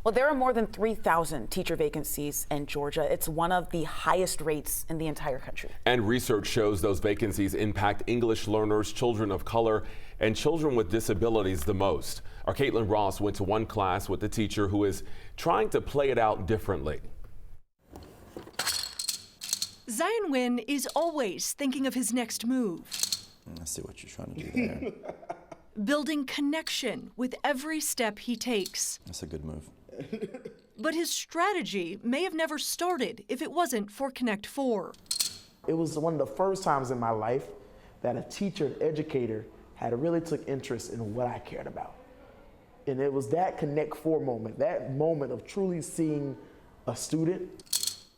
Well, there are more than 3,000 teacher vacancies in Georgia. It's one of the highest rates in the entire country. And research shows those vacancies impact English learners, children of color, and children with disabilities the most. Our Caitlin Ross went to one class with a teacher who is trying to play it out differently. Zion Wynn is always thinking of his next move. I see what you're trying to do there. Building connection with every step he takes. That's a good move. But his strategy may have never started if it wasn't for Connect 4. It was one of the first times in my life that a teacher and educator had really took interest in what I cared about. And it was that Connect 4 moment, that moment of truly seeing a student.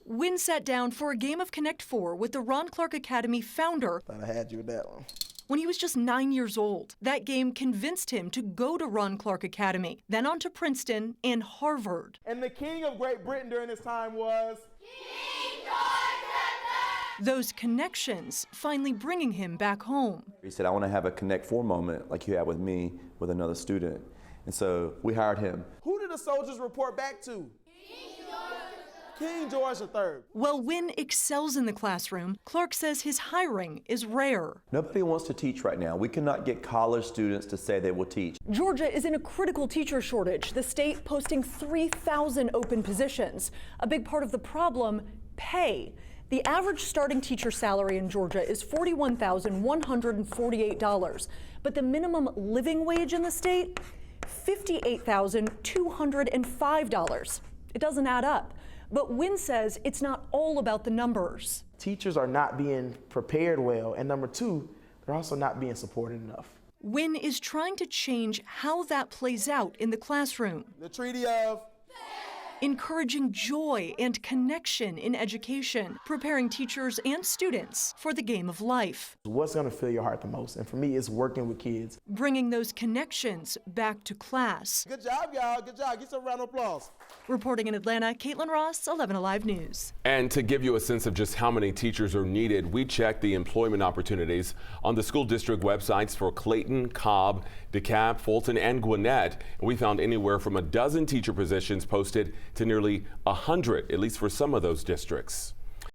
Wynn sat down for a game of Connect 4 with the Ron Clark Academy founder. Thought I had you with that one. When he was just 9 years old. That game convinced him to go to Ron Clark Academy, then on to Princeton and Harvard. And the king of Great Britain during this time was King George III! Those connections finally bringing him back home. He said, I want to have a Connect 4 moment like you had with me with another student. And so we hired him. Who did the soldiers report back to? King George III. While Wynn excels in the classroom, Clark says his hiring is rare. Nobody wants to teach right now. We cannot get college students to say they will teach. Georgia is in a critical teacher shortage, the state posting 3,000 open positions. A big part of the problem, pay. The average starting teacher salary in Georgia is $41,148, but the minimum living wage in the state, $58,205. It doesn't add up. But Wynn says it's not all about the numbers. Teachers are not being prepared well, and number two, they're also not being supported enough. Wynn is trying to change how that plays out in the classroom. The Treaty of Encouraging joy and connection in education, preparing teachers and students for the game of life. What's going to fill your heart the most? And for me, it's working with kids. Bringing those connections back to class. Good job, y'all. Good job. Get some round of applause. Reporting in Atlanta, Caitlin Ross, 11 Alive News. And to give you a sense of just how many teachers are needed, we checked the employment opportunities on the school district websites for Clayton, Cobb, DeKalb, Fulton, and Gwinnett. And we found anywhere from a dozen teacher positions posted to nearly 100, at least for some of those districts.